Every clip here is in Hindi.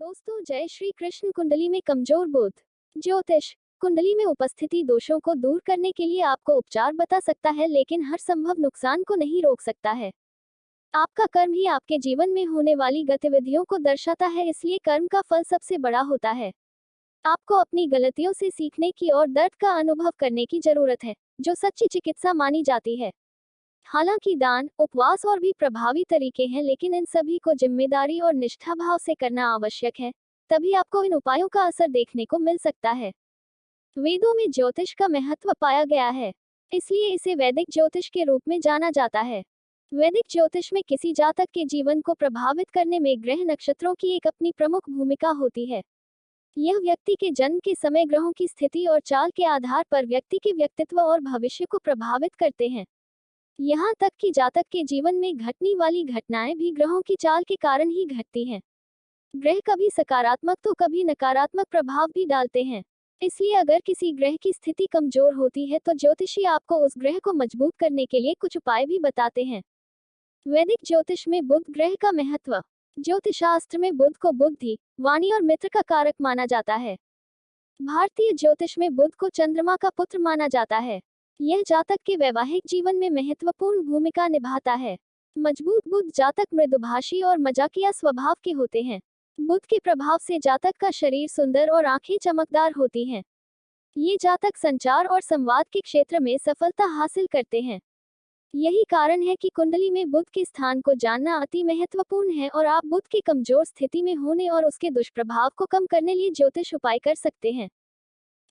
दोस्तों जय श्री कृष्ण। कुंडली में कमजोर बुध। ज्योतिष कुंडली में उपस्थिति दोषों को दूर करने के लिए आपको उपचार बता सकता है, लेकिन हर संभव नुकसान को नहीं रोक सकता है। आपका कर्म ही आपके जीवन में होने वाली गतिविधियों को दर्शाता है, इसलिए कर्म का फल सबसे बड़ा होता है। आपको अपनी गलतियों से सीखने की और दर्द का अनुभव करने की जरूरत है, जो सच्ची चिकित्सा मानी जाती है। हालांकि दान, उपवास और भी प्रभावी तरीके हैं, लेकिन इन सभी को जिम्मेदारी और निष्ठा भाव से करना आवश्यक है, तभी आपको इन उपायों का असर देखने को मिल सकता है। वेदों में ज्योतिष का महत्व पाया गया है, इसलिए इसे वैदिक ज्योतिष के रूप में जाना जाता है। वैदिक ज्योतिष में किसी जातक के जीवन को प्रभावित करने में ग्रह नक्षत्रों की एक अपनी प्रमुख भूमिका होती है। यह व्यक्ति के जन्म के समय ग्रहों की स्थिति और चाल के आधार पर व्यक्ति के व्यक्तित्व और भविष्य को प्रभावित करते हैं। यहाँ तक कि जातक के जीवन में घटने वाली घटनाएं भी ग्रहों की चाल के कारण ही घटती हैं। ग्रह कभी सकारात्मक तो कभी नकारात्मक प्रभाव भी डालते हैं, इसलिए अगर किसी ग्रह की स्थिति कमजोर होती है तो ज्योतिषी आपको उस ग्रह को मजबूत करने के लिए कुछ उपाय भी बताते हैं। वैदिक ज्योतिष में बुध ग्रह का महत्व। ज्योतिषशास्त्र में बुध को बुद्धि, वाणी और मित्र का कारक माना जाता है। भारतीय ज्योतिष में बुध को चंद्रमा का पुत्र माना जाता है। यह जातक के वैवाहिक जीवन में महत्वपूर्ण भूमिका निभाता है। मजबूत बुध जातक मृदुभाषी और मजाकिया स्वभाव के होते हैं। बुध के प्रभाव से जातक का शरीर सुंदर और आंखें चमकदार होती हैं। ये जातक संचार और संवाद के क्षेत्र में सफलता हासिल करते हैं। यही कारण है कि कुंडली में बुध के स्थान को जानना अति महत्वपूर्ण है और आप बुध की कमजोर स्थिति में होने और उसके दुष्प्रभाव को कम करने लिए ज्योतिष उपाय कर सकते हैं।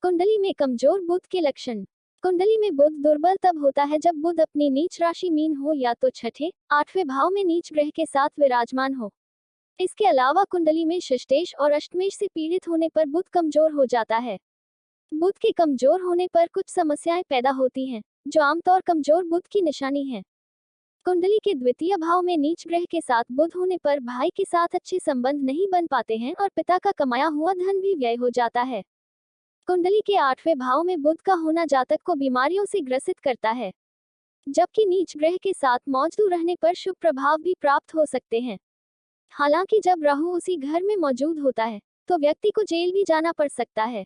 कुंडली में कमजोर बुध के लक्षण। कुंडली में बुध दुर्बल तब होता है जब बुध अपनी नीच राशि मीन हो या तो छठे, आठवें भाव में नीच ग्रह के साथ विराजमान हो। इसके अलावा कुंडली में शिष्टेश और अष्टमेश से पीड़ित होने पर बुध कमजोर हो जाता है। बुध के कमजोर होने पर कुछ समस्याएं पैदा होती हैं, जो आमतौर कमजोर बुध की निशानी है। कुंडली के द्वितीय भाव में नीच ग्रह के साथ बुध होने पर भाई के साथ अच्छे संबंध नहीं बन पाते हैं और पिता का कमाया हुआ धन भी व्यय हो जाता है। कुंडली के आठवें भाव में बुध का होना जातक को बीमारियों से ग्रसित करता है, जबकि नीच ग्रह के साथ मौजूद रहने पर शुभ प्रभाव भी प्राप्त हो सकते हैं। हालांकि जब राहु उसी घर में मौजूद होता है तो व्यक्ति को जेल भी जाना पड़ सकता है।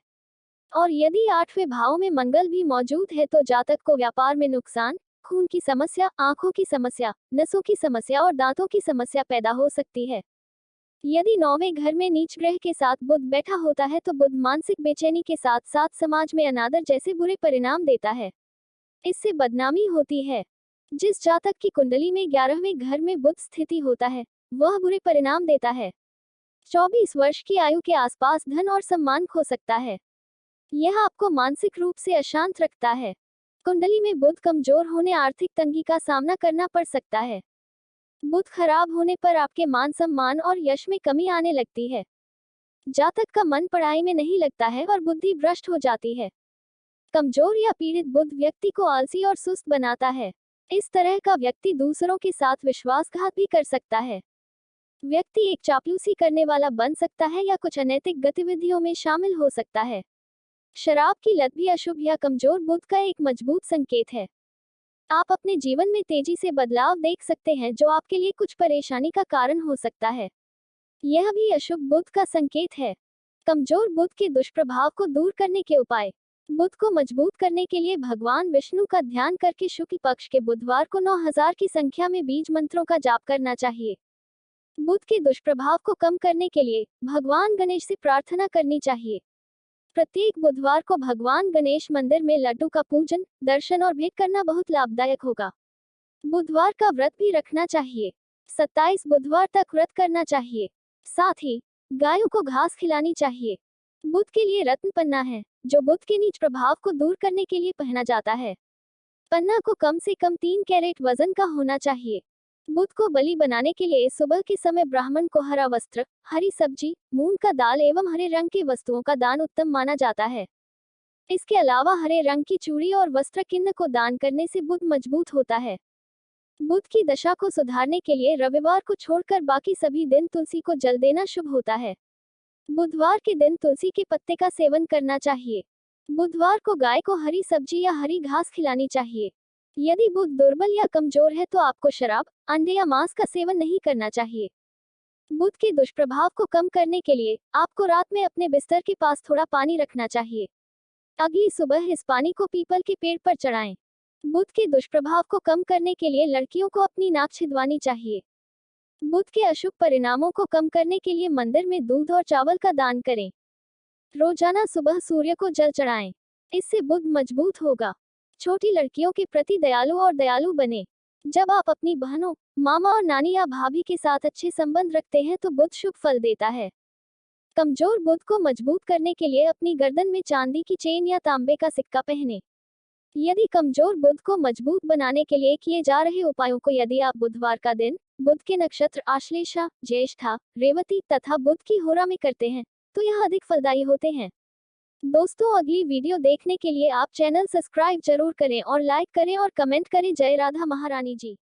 और यदि आठवें भाव में मंगल भी मौजूद है तो जातक को व्यापार में नुकसान, खून की समस्या, आंखों की समस्या, नसों की समस्या और दांतों की समस्या पैदा हो सकती है। यदि नौवें घर में नीच ग्रह के साथ बुध बैठा होता है तो बुध मानसिक बेचैनी के साथ साथ समाज में अनादर जैसे बुरे परिणाम देता है। इससे बदनामी होती है। जिस जातक की कुंडली में 11वें घर में बुध स्थिति होता है वह बुरे परिणाम देता है। 24 वर्ष की आयु के आसपास धन और सम्मान खो सकता है। यह आपको मानसिक रूप से अशांत रखता है। कुंडली में बुध कमजोर होने आर्थिक तंगी का सामना करना पड़ सकता है। बुध खराब होने पर आपके मान सम्मान और यश में कमी आने लगती है। जातक का मन पढ़ाई में नहीं लगता है और बुद्धि भ्रष्ट हो जाती है। कमजोर या पीड़ित बुध व्यक्ति को आलसी और सुस्त बनाता है। इस तरह का व्यक्ति दूसरों के साथ विश्वासघात भी कर सकता है। व्यक्ति एक चापलूसी करने वाला बन सकता है या कुछ अनैतिक गतिविधियों में शामिल हो सकता है। शराब की लत भी अशुभ या कमजोर बुध का एक मजबूत संकेत है। आप अपने जीवन में तेजी से बदलाव देख सकते हैं, जो आपके लिए कुछ परेशानी का कारण हो सकता है। यह भी अशुभ बुध का संकेत है। कमजोर बुध के दुष्प्रभाव को दूर करने के उपाय। बुध को मजबूत करने के लिए भगवान विष्णु का ध्यान करके शुक्ल पक्ष के बुधवार को 9000 की संख्या में बीज मंत्रों का जाप करना चाहिए। बुध के दुष्प्रभाव को कम करने के लिए भगवान गणेश से प्रार्थना करनी चाहिए। प्रत्येक बुधवार को भगवान गणेश मंदिर में लड्डू का पूजन, दर्शन और भेंट करना बहुत लाभदायक होगा। बुधवार का व्रत भी रखना चाहिए। 27 बुधवार तक व्रत करना चाहिए। साथ ही गायों को घास खिलानी चाहिए। बुध के लिए रत्न पन्ना है, जो बुध के नीच प्रभाव को दूर करने के लिए पहना जाता है। पन्ना को कम से कम 3 कैरेट वजन का होना चाहिए। बुध को बलि बनाने के लिए सुबह के समय ब्राह्मण को हरा वस्त्र, हरी सब्जी, मूंग का दाल एवं हरे रंग की वस्तुओं का दान उत्तम माना जाता है। इसके अलावा हरे रंग की चूड़ी और वस्त्र किन्न को दान करने से बुध मजबूत होता है। बुध की दशा को सुधारने के लिए रविवार को छोड़कर बाकी सभी दिन तुलसी को जल देना शुभ होता है। बुधवार के दिन तुलसी के पत्ते का सेवन करना चाहिए। बुधवार को गाय को हरी सब्जी या हरी घास खिलानी चाहिए। यदि बुध दुर्बल या कमजोर है तो आपको शराब, अंडे या मांस का सेवन नहीं करना चाहिए। बुध के दुष्प्रभाव को कम करने के लिए आपको रात में अपने बिस्तर के पास थोड़ा पानी रखना चाहिए। अगली सुबह इस पानी को पीपल के पेड़ पर चढ़ाएं। बुध के दुष्प्रभाव को कम करने के लिए लड़कियों को अपनी नाक छिदवानी चाहिए। बुध के अशुभ परिणामों को कम करने के लिए मंदिर में दूध और चावल का दान करें। रोजाना सुबह सूर्य को जल चढ़ाएं। इससे बुध मजबूत होगा। छोटी लड़कियों के प्रति दयालु और दयालु बने। जब आप अपनी बहनों, मामा और नानी या भाभी के साथ अच्छे संबंध रखते हैं तो बुध शुभ फल देता है। कमजोर बुध को मजबूत करने के लिए अपनी गर्दन में चांदी की चेन या तांबे का सिक्का पहने। यदि कमजोर बुध को मजबूत बनाने के लिए किए जा रहे उपायों को यदि आप बुधवार का दिन, बुध के नक्षत्र आश्लेषा, ज्येष्ठा, रेवती तथा बुध की होरा में करते हैं तो यह अधिक फलदायी होते हैं। दोस्तों, अगली वीडियो देखने के लिए आप चैनल सब्सक्राइब जरूर करें और लाइक करें और कमेंट करें। जय राधा महारानी जी।